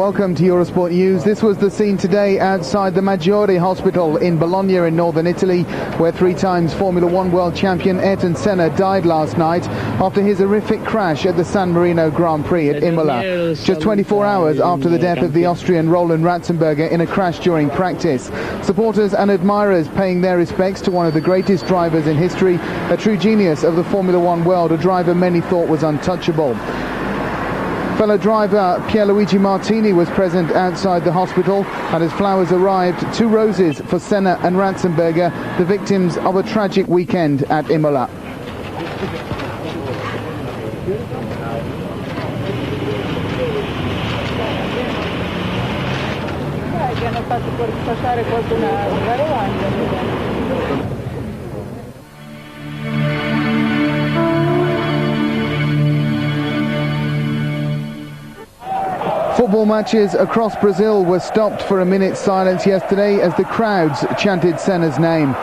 welcome to Eurosport News. This was the scene today outside the Maggiore Hospital in Bologna in northern Italy, where three times Formula One world champion Ayrton Senna died last night after his horrific crash at the San Marino Grand Prix at Imola, just 24 hours after the death of the Austrian Roland Ratzenberger in a crash during practice. Supporters and admirers paying their respects to one of the greatest drivers in history, a true genius of the Formula One world, a driver many thought was untouchable. Fellow driver Pierluigi Martini was present outside the hospital, and as flowers arrived, 2 roses for Senna and Ratzenberger, the victims of a tragic weekend at Imola. Football matches across Brazil were stopped for a minute's silence yesterday as the crowds chanted Senna's name.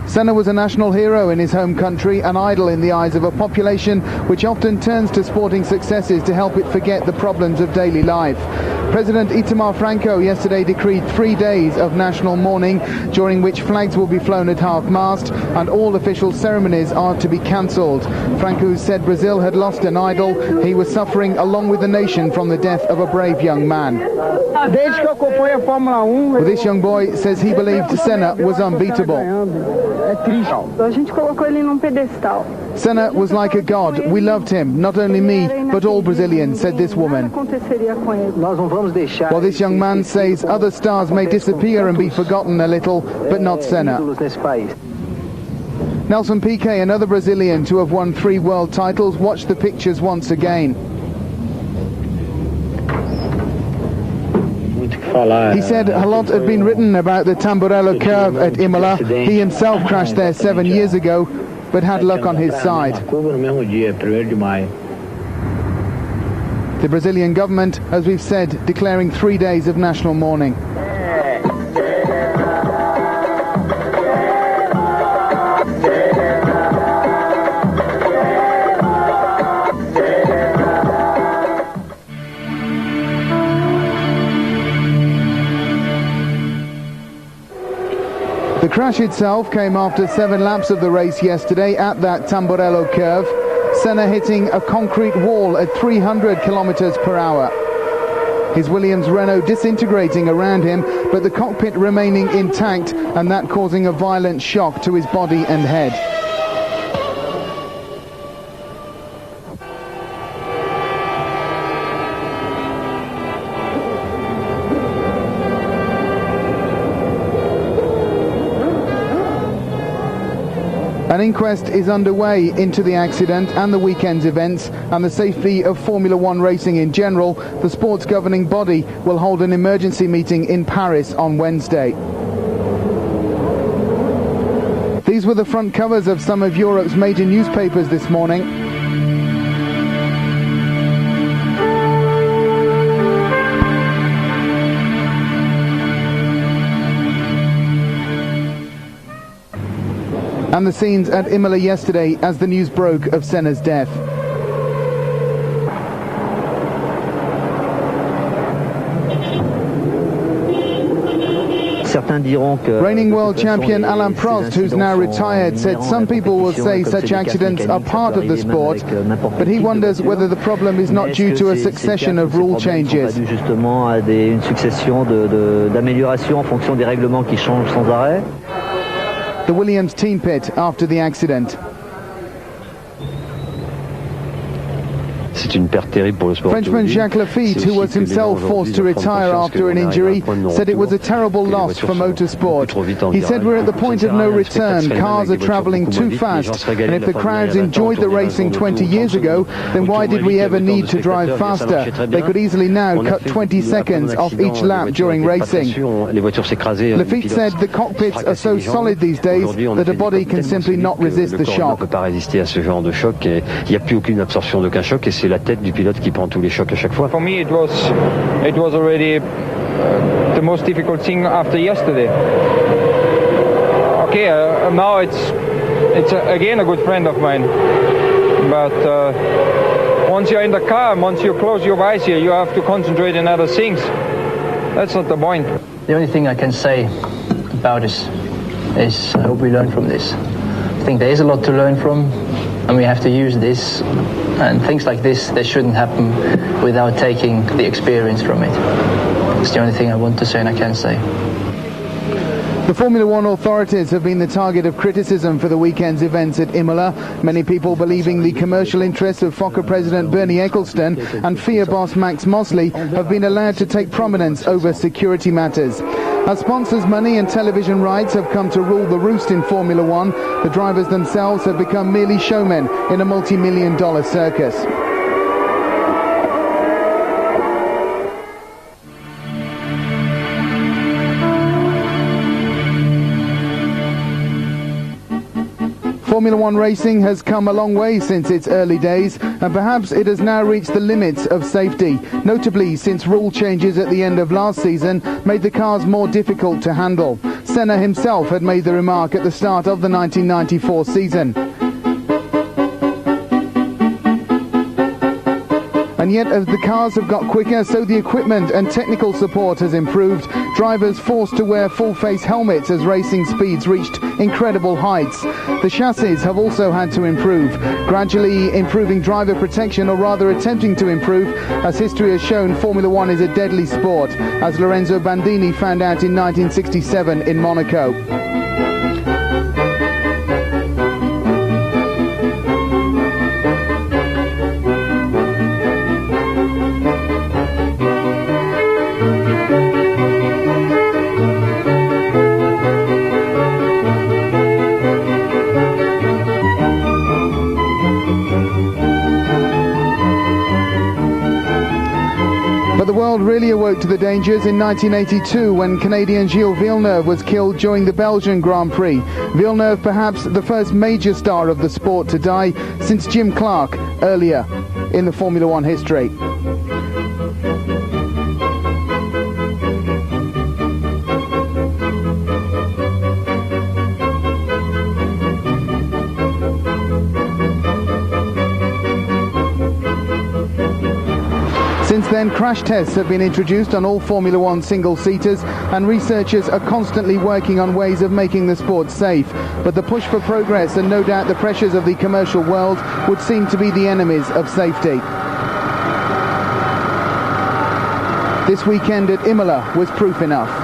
Senna was a national hero in his home country, an idol in the eyes of a population which often turns to sporting successes to help it forget the problems of daily life. President Itamar Franco yesterday decreed 3 days of national mourning, during which flags will be flown at half-mast and all official ceremonies are to be cancelled. Franco said Brazil had lost an idol. He was suffering along with the nation from the death of a brave young man. Well, this young boy says he believed Senna was unbeatable. Senna was like a god. We loved him, not only me, but all Brazilians, said this woman. While this young man says other stars may disappear and be forgotten a little, but not Senna. Nelson Piquet, another Brazilian to have won 3 world titles, watched the pictures once again. He said a lot had been written about the Tamburello curve at Imola. He himself crashed there 7 years ago, but had luck on his side. The Brazilian government, as we've said, declaring 3 days of national mourning. The crash itself came after 7 laps of the race yesterday at that Tamburello curve. Senna hitting a concrete wall at 300 kilometers per hour. His Williams Renault disintegrating around him, but the cockpit remaining intact, and that causing a violent shock to his body and head. An inquest is underway into the accident and the weekend's events and the safety of Formula One racing in general. The sport's governing body will hold an emergency meeting in Paris on Wednesday. These were the front covers of some of Europe's major newspapers this morning. And the scenes at Imola yesterday as the news broke of Senna's death. Reigning world champion Alain Prost, who's now retired, said some people will say such accidents are part of the sport, but he wonders whether the problem is not due to a succession of rule changes. The Williams team pit after the accident. Frenchman Jacques Lafitte, who was himself forced to retire after an injury, said it was a terrible loss for motorsport. He said we're at the point of no return. Cars are travelling too fast, and if the crowds enjoyed the racing 20 years ago, then why did we ever need to drive faster? They could easily now cut 20 seconds off each lap during racing. Lafitte said the cockpits are so solid these days that a body can simply not resist the shock. C'est la tête du pilote qui prend tous les chocs à chaque fois. For me it was already the most difficult thing after yesterday. Okay, now it's again a good friend of mine. But once you're in the car, once you close your eyes here, you have to concentrate on other things. That's not the point. The only thing I can say about this is I hope we learn from this. I think there is a lot to learn from, and we have to use this. And things like this, they shouldn't happen without taking the experience from it. It's the only thing I want to say and I can say. The Formula One authorities have been the target of criticism for the weekend's events at Imola. Many people believing the commercial interests of FOCA President Bernie Ecclestone and FIA boss Max Mosley have been allowed to take prominence over security matters. As sponsors' money and television rights have come to rule the roost in Formula One, the drivers themselves have become merely showmen in a multi-million-dollar circus. Formula One racing has come a long way since its early days, and perhaps it has now reached the limits of safety, notably since rule changes at the end of last season made the cars more difficult to handle. Senna himself had made the remark at the start of the 1994 season. And yet, as the cars have got quicker, so the equipment and technical support has improved. Drivers forced to wear full-face helmets as racing speeds reached incredible heights. The chassis have also had to improve, gradually improving driver protection, or rather attempting to improve. As history has shown, Formula One is a deadly sport, as Lorenzo Bandini found out in 1967 in Monaco. But the world really awoke to the dangers in 1982 when Canadian Gilles Villeneuve was killed during the Belgian Grand Prix. Villeneuve, perhaps the first major star of the sport to die since Jim Clark earlier in the Formula One history. Since then, crash tests have been introduced on all Formula One single-seaters, and researchers are constantly working on ways of making the sport safe. But the push for progress and no doubt the pressures of the commercial world would seem to be the enemies of safety. This weekend at Imola was proof enough.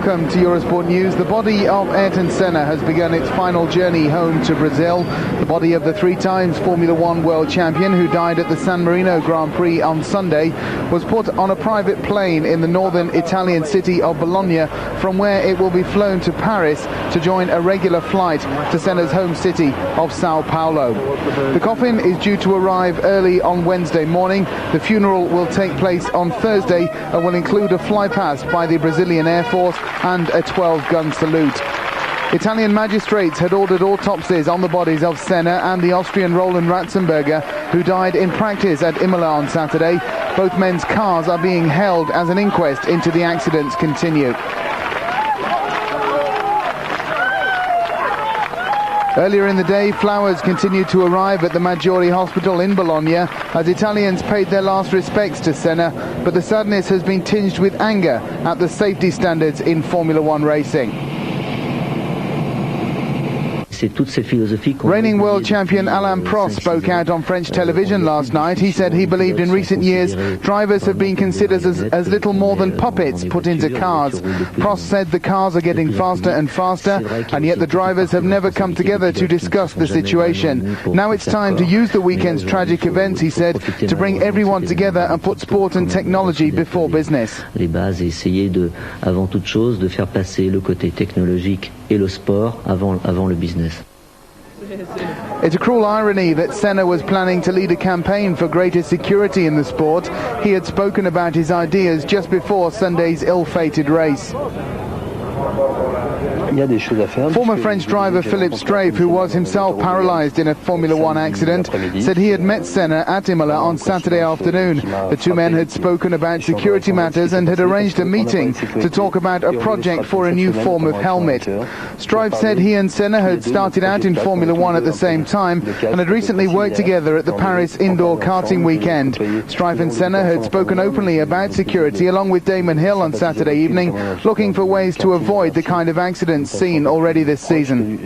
Welcome to Eurosport News. The body of Ayrton Senna has begun its final journey home to Brazil. The body of the three-times Formula One world champion who died at the San Marino Grand Prix on Sunday was put on a private plane in the northern Italian city of Bologna, from where it will be flown to Paris to join a regular flight to Senna's home city of Sao Paulo. The coffin is due to arrive early on Wednesday morning. The funeral will take place on Thursday and will include a flypast by the Brazilian Air Force and a 12-gun salute. Italian magistrates had ordered autopsies on the bodies of Senna and the Austrian Roland Ratzenberger, who died in practice at Imola on Saturday. Both men's cars are being held as an inquest into the accidents continue. Earlier in the day, flowers continued to arrive at the Maggiore Hospital in Bologna as Italians paid their last respects to Senna, but the sadness has been tinged with anger at the safety standards in Formula One racing. Reigning world champion Alain Prost spoke out on French television last night. He said he believed in recent years drivers have been considered as little more than puppets put into cars. Prost said the cars are getting faster and faster, and yet the drivers have never come together to discuss the situation. Now it's time to use the weekend's tragic events, he said, to bring everyone together and put sport and technology before business. Les bases et essayer de, avant toute chose, de faire passer le côté technologique et le sport avant le business. It's a cruel irony that Senna was planning to lead a campaign for greater security in the sport. He had spoken about his ideas just before Sunday's ill-fated race. Former French driver Philippe Strafe, who was himself paralysed in a Formula One accident, said he had met Senna at Imola on Saturday afternoon. The two men had spoken about security matters and had arranged a meeting to talk about a project for a new form of helmet. Strafe said he and Senna had started out in Formula One at the same time and had recently worked together at the Paris indoor karting weekend. Strafe and Senna had spoken openly about security along with Damon Hill on Saturday evening, looking for ways to avoid the kind of accidents seen already this season.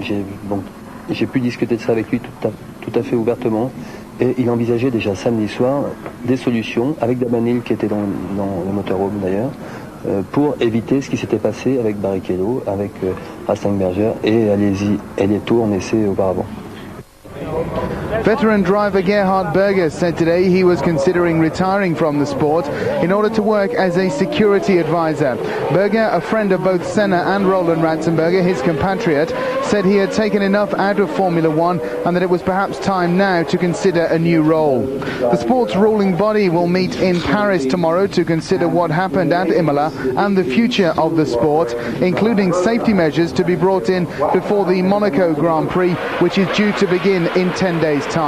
J'ai pu discuter de ça avec lui tout à fait ouvertement et il envisageait déjà samedi soir des solutions avec Damanil qui était dans le motorhome d'ailleurs pour éviter ce qui s'était passé avec Barrichello, avec Rassenberger et Alietto en essai auparavant. Veteran driver Gerhard Berger said today he was considering retiring from the sport in order to work as a security advisor. Berger, a friend of both Senna and Roland Ratzenberger, his compatriot, said he had taken enough out of Formula One and that it was perhaps time now to consider a new role. The sport's ruling body will meet in Paris tomorrow to consider what happened at Imola and the future of the sport, including safety measures to be brought in before the Monaco Grand Prix, which is due to begin in 10 days' time.